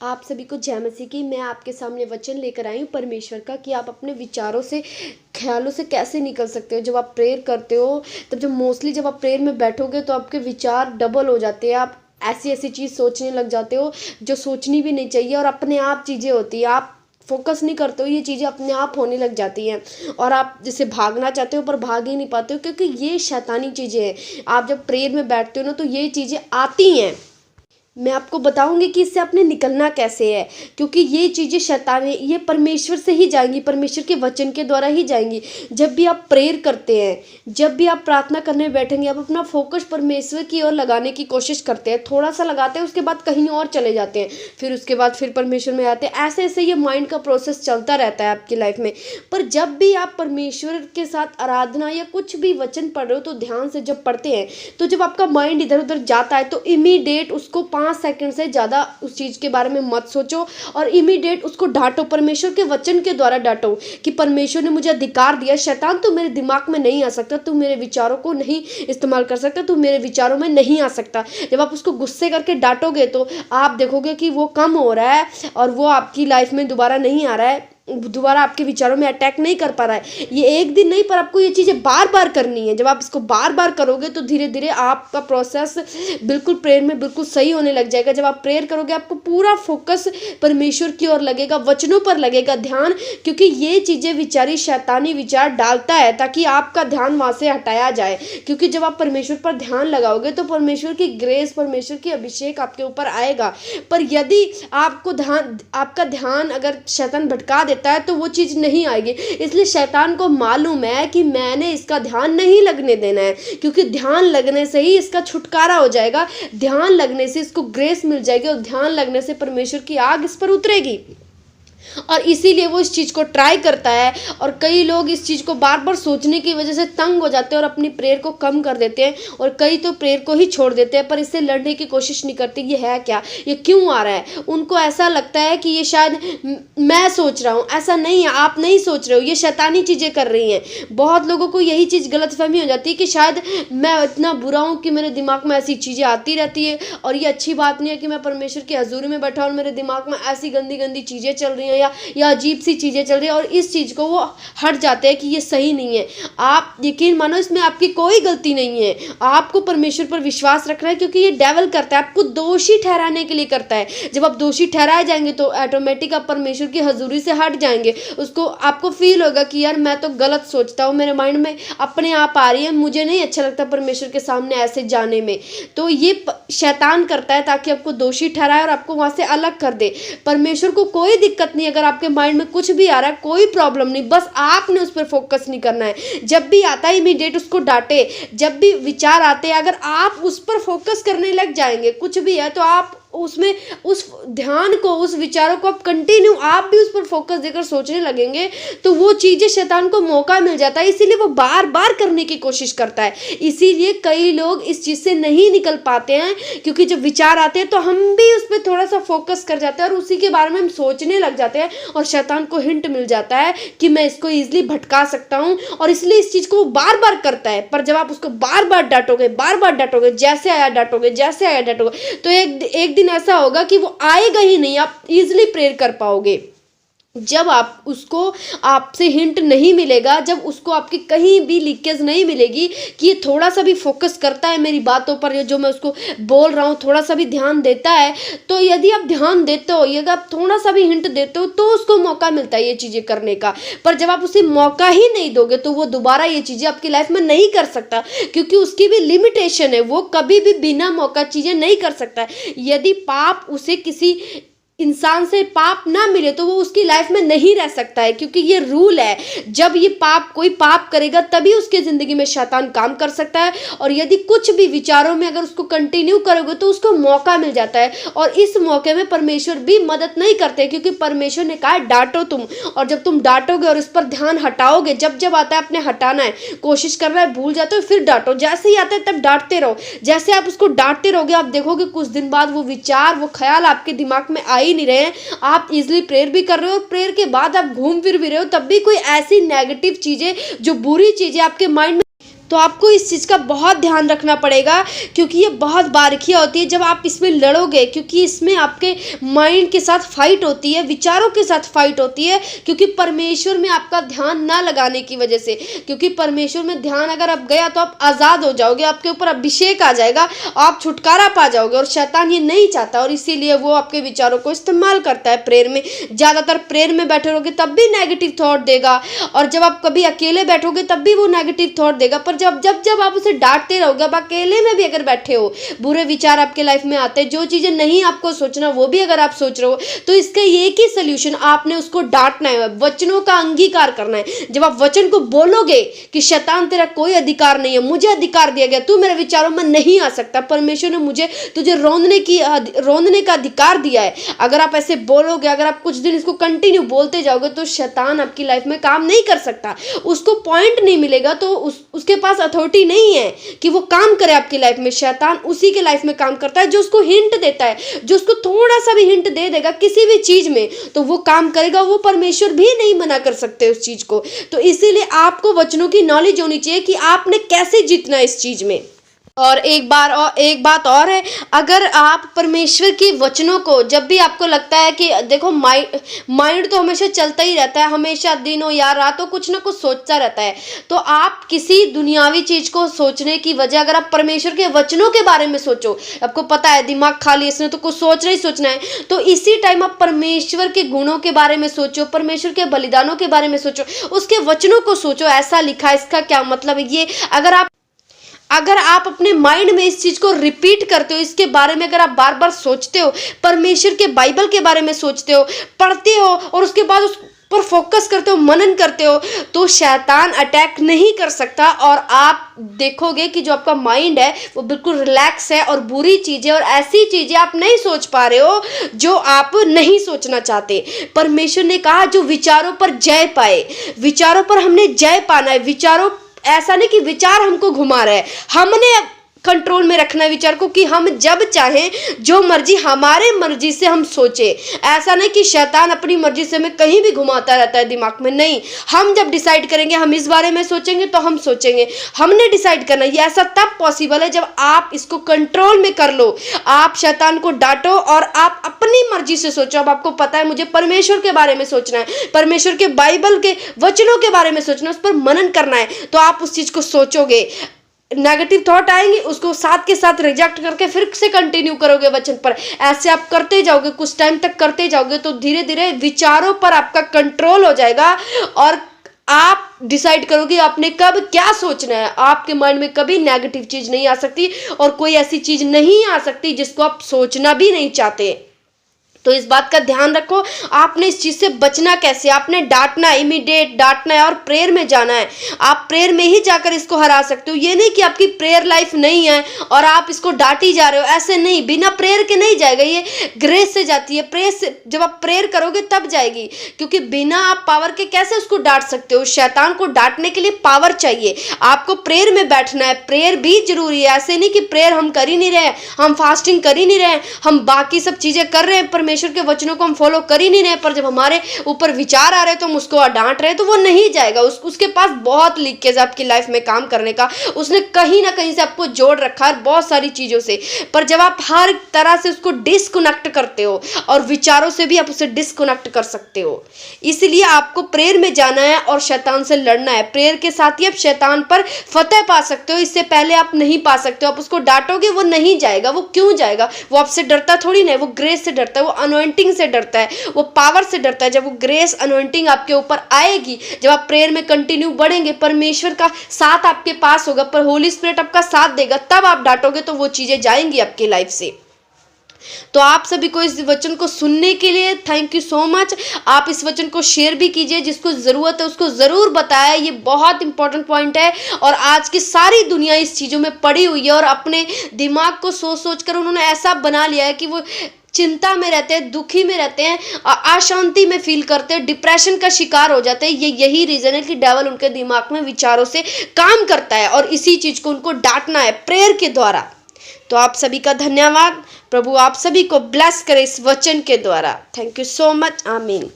आप सभी को जय मसीह की। मैं आपके सामने वचन लेकर आई हूँ परमेश्वर का कि आप अपने विचारों से, ख्यालों से कैसे निकल सकते हो। जब आप प्रेयर करते हो, तब जब मोस्टली जब आप प्रेयर में बैठोगे तो आपके विचार डबल हो जाते हैं। आप ऐसी ऐसी चीज़ सोचने लग जाते हो जो सोचनी भी नहीं चाहिए, और अपने आप चीज़ें होती है, आप फोकस नहीं करते हो, ये चीज़ें अपने आप होने लग जाती हैं। और आप जैसे भागना चाहते हो पर भाग ही नहीं पाते हो, क्योंकि ये शैतानी चीज़ें हैं। आप जब प्रेयर में बैठते हो ना, तो ये चीज़ें आती हैं। मैं आपको बताऊंगी कि इससे आपने निकलना कैसे है, क्योंकि ये चीज़ें शैतानी, ये परमेश्वर से ही जाएंगी, परमेश्वर के वचन के द्वारा ही जाएंगी। जब भी आप प्रेयर करते हैं, जब भी आप प्रार्थना करने बैठेंगे, आप अपना फोकस परमेश्वर की ओर लगाने की कोशिश करते हैं। थोड़ा सा लगाते हैं, उसके बाद कहीं और चले जाते हैं, फिर उसके बाद फिर परमेश्वर में आते हैं। ऐसे ऐसे ये माइंड का प्रोसेस चलता रहता है आपकी लाइफ में। पर जब भी आप परमेश्वर के साथ आराधना या कुछ भी वचन पढ़ रहे हो, तो ध्यान से जब पढ़ते हैं, तो जब आपका माइंड इधर उधर जाता है, तो इमीडिएट उसको 5 सेकंड से ज़्यादा उस चीज़ के बारे में मत सोचो, और इमीडिएट उसको डांटो, परमेश्वर के वचन के द्वारा डांटो कि परमेश्वर ने मुझे अधिकार दिया, शैतान तू मेरे दिमाग में नहीं आ सकता, तू मेरे विचारों को नहीं इस्तेमाल कर सकता, तू मेरे विचारों में नहीं आ सकता। जब आप उसको गुस्से करके डांटोगे, तो आप देखोगे कि वो कम हो रहा है, और वो आपकी लाइफ में दोबारा नहीं आ रहा है, दोबारा आपके विचारों में अटैक नहीं कर पा रहा है। ये एक दिन नहीं, पर आपको ये चीज़ें बार बार करनी है। जब आप इसको बार बार करोगे, तो धीरे धीरे आपका प्रोसेस बिल्कुल प्रेयर में बिल्कुल सही होने लग जाएगा। जब आप प्रेयर करोगे, आपको पूरा फोकस परमेश्वर की ओर लगेगा, वचनों पर लगेगा ध्यान, क्योंकि ये चीज़ें विचारी शैतानी विचार डालता है ताकि आपका ध्यान वहाँ से हटाया जाए। क्योंकि जब आप परमेश्वर पर ध्यान लगाओगे, तो परमेश्वर की ग्रेस, परमेश्वर की अभिषेक आपके ऊपर आएगा। पर यदि आपका ध्यान अगर शैतान भटका देता है, तो वो चीज़ नहीं आएगी। इसलिए शैतान को मालूम है कि मैंने इसका ध्यान नहीं लगने देना है, क्योंकि ध्यान लगने से ही इसका छुटकारा हो जाएगा, ध्यान लगने से इसको ग्रेस मिल जाएगी, और ध्यान लगने से परमेश्वर की आग इस पर उतरेगी। और इसीलिए वो इस चीज़ को ट्राई करता है। और कई लोग इस चीज़ को बार बार सोचने की वजह से तंग हो जाते हैं और अपनी प्रेयर को कम कर देते हैं, और कई तो प्रेयर को ही छोड़ देते हैं, पर इससे लड़ने की कोशिश नहीं करते। ये है क्या, ये क्यों आ रहा है? उनको ऐसा लगता है कि ये शायद मैं सोच रहा हूँ। ऐसा नहीं है, आप नहीं सोच रहे हो, ये शैतानी चीज़ें कर रही हैं। बहुत लोगों को यही चीज़ गलतफहमी हो जाती है कि शायद मैं इतना बुरा हूँ कि मेरे दिमाग में ऐसी चीज़ें आती रहती है, और ये अच्छी बात नहीं है कि मैं परमेश्वर की हजूरी में बैठा और मेरे दिमाग में ऐसी गंदी गंदी चीज़ें चल रही हैं, या अजीब सी चीज़ें चल रही है, और इस चीज़ को वो हट जाते हैं कि ये सही नहीं है। आप यकीन मानो, इसमें आपकी कोई गलती नहीं है। आपको परमेश्वर पर विश्वास रखना है, क्योंकि ये डेविल करता है, आपको दोषी ठहराने के लिए करता है। जब आप दोषी ठहराए जाएंगे, तो ऑटोमेटिक आप परमेश्वर की हजूरी से हट जाएंगे। उसको आपको फील होगा कि यार मैं तो गलत सोचता हूँ, मेरे माइंड में अपने आप आ रही है, मुझे नहीं अच्छा लगता परमेश्वर के सामने ऐसे जाने में। तो ये शैतान करता है ताकि आपको दोषी ठहराए और आपको वहाँ से अलग कर दे। परमेश्वर को कोई दिक्कत नहीं, अगर आपके माइंड में कुछ भी आ रहा है, कोई प्रॉब्लम नहीं, बस आपने उस पर फोकस नहीं करना है। जब भी आता है, इमीडिएट उसको डांटे। जब भी विचार आते हैं, अगर आप उस पर फोकस करने लग जाएंगे, कुछ भी है, तो आप उसमें उस ध्यान को, उस विचारों को आप कंटिन्यू, आप भी उस पर फोकस देकर सोचने लगेंगे, तो वो चीज़ें शैतान को मौका मिल जाता है, इसीलिए वो बार बार करने की कोशिश करता है। इसीलिए कई लोग इस चीज़ से नहीं निकल पाते हैं, क्योंकि जब विचार आते हैं, तो हम भी उस पर थोड़ा सा फोकस कर जाते हैं, और उसी के बारे में हम सोचने लग जाते हैं, और शैतान को हिंट मिल जाता है कि मैं इसको ईजिली भटका सकता हूँ, और इसलिए इस चीज़ को वो बार बार करता है। पर जब आप उसको बार बार डांटोगे, बार बार डांटोगे, जैसे आया डांटोगे, जैसे आया डांटोगे, तो एक दिन ऐसा होगा कि वो आएगा ही नहीं, आप इजीली प्रेयर कर पाओगे। जब आप उसको, आपसे हिंट नहीं मिलेगा, जब उसको आपकी कहीं भी लीकेज नहीं मिलेगी कि ये थोड़ा सा भी फोकस करता है मेरी बातों पर, जो मैं उसको बोल रहा हूँ, थोड़ा सा भी ध्यान देता है, तो यदि आप ध्यान देते हो, यदि आप थोड़ा सा भी हिंट देते हो, तो उसको मौका मिलता है ये चीज़ें करने का। पर जब आप उसे मौका ही नहीं दोगे, तो वो दोबारा ये चीज़ें आपकी लाइफ में नहीं कर सकता, क्योंकि उसकी भी लिमिटेशन है। वो कभी भी बिना मौका चीज़ें नहीं कर सकता है। यदि पाप उसे किसी इंसान से पाप ना मिले, तो वो उसकी लाइफ में नहीं रह सकता है, क्योंकि ये रूल है। जब ये कोई पाप करेगा, तभी उसके ज़िंदगी में शैतान काम कर सकता है। और यदि कुछ भी विचारों में अगर उसको कंटिन्यू करोगे, तो उसको मौका मिल जाता है, और इस मौके में परमेश्वर भी मदद नहीं करते, क्योंकि परमेश्वर ने कहा डांटो तुम, और जब तुम डांटोगे और इस पर ध्यान हटाओगे, जब जब आता है अपने हटाना है, कोशिश कर रहा है, भूल जाते हो, फिर डांटो। जैसे ही आता है तब डांटते रहो। जैसे आप उसको डांटते रहोगे, आप देखोगे कुछ दिन बाद वो विचार, वो ख्याल आपके दिमाग में आ ही नहीं रहे हैं। आप इजीली प्रेयर भी कर रहे हो, और प्रेयर के बाद आप घूम फिर भी रहे हो, तब भी कोई ऐसी नेगेटिव चीजें, जो बुरी चीजें आपके माइंड में, तो आपको इस चीज़ का बहुत ध्यान रखना पड़ेगा, क्योंकि ये बहुत बारीकियाँ होती है जब आप इसमें लड़ोगे, क्योंकि इसमें आपके माइंड के साथ फाइट होती है, विचारों के साथ फाइट होती है, क्योंकि परमेश्वर में आपका ध्यान ना लगाने की वजह से। क्योंकि परमेश्वर में ध्यान अगर आप गया तो आप आज़ाद हो जाओगे, आपके ऊपर अभिषेक आ जाएगा, आप छुटकारा पा जाओगे। और शैतान ये नहीं चाहता, और इसीलिए वो आपके विचारों को इस्तेमाल करता है प्रेयर में। ज़्यादातर प्रेयर में बैठे रहोगे तब भी नेगेटिव थॉट देगा, और जब आप कभी अकेले बैठोगे तब भी वो नेगेटिव थॉट देगा। पर जब जब जब आप उसे डांटते रहोगे, आप अकेले में भी अगर बैठे हो, बुरे विचार आपके लाइफ में आते हैं, जो चीज़ें नहीं आपको सोचना वो भी अगर आप सोच रहे हो, तो इसका एक ही सोल्यूशन, आपने उसको डांटना है, वचनों का अंगीकार करना है। जब आप वचन को बोलोगे कि शैतान तेरा कोई अधिकार नहीं है, मुझे अधिकार दिया गया, तू मेरे विचारों में नहीं आ सकता, परमेश्वर ने मुझे तुझे रोंदने का अधिकार दिया है। अगर आप ऐसे बोलोगे, अगर आप कुछ दिन इसको कंटिन्यू बोलते जाओगे, तो शैतान आपकी लाइफ में काम नहीं कर सकता, उसको पॉइंट नहीं मिलेगा, तो उसके पास अथॉरिटी नहीं है कि वो काम करे आपकी लाइफ में। शैतान उसी के लाइफ में काम करता है जो उसको हिंट देता है, जो उसको थोड़ा सा भी हिंट दे देगा किसी भी चीज में, तो वो काम करेगा। वो परमेश्वर भी नहीं मना कर सकते उस चीज को। तो इसीलिए आपको वचनों की नॉलेज होनी चाहिए कि आपने कैसे जीतना है इस चीज में। और एक बात और है, अगर आप परमेश्वर की वचनों को, जब भी आपको लगता है कि देखो माइंड तो हमेशा चलता ही रहता है, हमेशा दिनों या रातों कुछ ना कुछ सोचता रहता है, तो आप किसी दुनियावी चीज को सोचने की वजह, अगर आप परमेश्वर के वचनों के बारे में सोचो, आपको पता है दिमाग खाली, इसने तो कुछ सोचना ही सोचना है, तो इसी टाइम आप परमेश्वर के गुणों के बारे में सोचो, परमेश्वर के बलिदानों के बारे में सोचो, उसके वचनों को सोचो, ऐसा लिखा है, इसका क्या मतलब है। ये अगर आप अपने माइंड में इस चीज़ को रिपीट करते हो, इसके बारे में अगर आप बार बार सोचते हो, परमेश्वर के बाइबल के बारे में सोचते हो, पढ़ते हो, और उसके बाद उस पर फोकस करते हो, मनन करते हो, तो शैतान अटैक नहीं कर सकता। और आप देखोगे कि जो आपका माइंड है वो बिल्कुल रिलैक्स है, और बुरी चीज़ें और ऐसी चीज़ें आप नहीं सोच पा रहे हो जो आप नहीं सोचना चाहते। परमेश्वर ने कहा जो विचारों पर जय पाए, विचारों पर हमने जय पाना है। विचारों, ऐसा नहीं कि विचार हमको घुमा रहा है, हमने कंट्रोल में रखना है विचार को, कि हम जब चाहें जो मर्जी, हमारे मर्जी से हम सोचे। ऐसा नहीं कि शैतान अपनी मर्जी से हमें कहीं भी घुमाता रहता है दिमाग में, नहीं। हम जब डिसाइड करेंगे हम इस बारे में सोचेंगे तो हम सोचेंगे, हमने डिसाइड करना। ये ऐसा तब पॉसिबल है जब आप इसको कंट्रोल में कर लो, आप शैतान को डांटो और आप अपनी मर्जी से सोचो। अब आपको पता है मुझे परमेश्वर के बारे में सोचना है, परमेश्वर के बाइबल के वचनों के बारे में सोचना है, उस पर मनन करना है, तो आप उस चीज को सोचोगे। नेगेटिव थॉट आएंगे, उसको साथ के साथ रिजेक्ट करके फिर से कंटिन्यू करोगे वचन पर। ऐसे आप करते जाओगे, कुछ टाइम तक करते जाओगे, तो धीरे धीरे विचारों पर आपका कंट्रोल हो जाएगा, और आप डिसाइड करोगे आपने कब क्या सोचना है। आपके माइंड में कभी नेगेटिव चीज नहीं आ सकती, और कोई ऐसी चीज नहीं आ सकती जिसको आप सोचना भी नहीं चाहते। तो इस बात का ध्यान रखो, आपने इस चीज से बचना कैसे, आपने डांटना है, इमीडिएट डांटना है, और प्रेयर में जाना है। आप प्रेयर में ही जाकर इसको हरा सकते हो। ये नहीं कि आपकी प्रेयर लाइफ नहीं है और आप इसको डांटी जा रहे हो, ऐसे नहीं। बिना प्रेयर के नहीं जाएगा, ये ग्रेस से जाती है। प्रेयर से जब आप प्रेयर करोगे तब जाएगी, क्योंकि बिना आप पावर के कैसे उसको डांट सकते हो। शैतान को डांटने के लिए पावर चाहिए, आपको प्रेयर में बैठना है। प्रेयर भी जरूरी है, ऐसे नहीं कि प्रेयर हम कर ही नहीं रहे, हम फास्टिंग कर ही नहीं रहे, हम बाकी सब चीजें कर रहे हैं, परमेश्वर के वचनों को हम फॉलो कर ही नहीं रहे, पर जब हमारे ऊपर विचार आ रहे तो हम उसको डांट रहे, तो वो नहीं जाएगा। उसके पास बहुत लीकेज है आपकी लाइफ में काम करने का, उसने कहीं ना कहीं से आपको जोड़ रखा है बहुत सारी चीजों से। पर जब आप हर तरह से उसको डिस्कनेक्ट करते हो, और विचारों से भी आप उसे डिस्कनेक्ट कर सकते हो, इसलिए आपको प्रेयर में जाना है और शैतान से लड़ना है। प्रेयर के साथ ही आप शैतान पर फतेह पा सकते हो, इससे पहले आप नहीं पा सकते हो। आप उसको डांटोगे वो नहीं जाएगा। वो क्यों जाएगा? वो आपसे डरता थोड़ी नहीं, वो ग्रेस से डरता है, वो अनॉइंटिंग से डरता है, वो पावर से डरता है। जब वो ग्रेस अनॉइंटिंग आपके ऊपर आएगी, जब आप प्रेयर में कंटिन्यू बढ़ेंगे, परमेश्वर का साथ आपके पास होगा, पर होली स्पिरिट आपका साथ देगा, तब आप डांटोगे तो वो चीजें जाएंगी आपकी लाइफ से। तो आप सभी को इस वचन को सुनने के लिए थैंक यू सो मच। आप इस वचन को शेयर भी कीजिए, जिसको ज़रूरत है उसको ज़रूर बताया। ये बहुत इंपॉर्टेंट पॉइंट है, और आज की सारी दुनिया इस चीज़ों में पड़ी हुई है, और अपने दिमाग को सोच सोच कर उन्होंने ऐसा बना लिया है कि वो चिंता में रहते हैं, दुखी में रहते हैं, अशांति में फील करते हैं, डिप्रेशन का शिकार हो जाते हैं। यही रीज़न है कि डेविल उनके दिमाग में विचारों से काम करता है, और इसी चीज़ को उनको डांटना है प्रेयर के द्वारा। तो आप सभी का धन्यवाद। प्रभु आप सभी को ब्लेस करे इस वचन के द्वारा। Thank you so much. आमीन।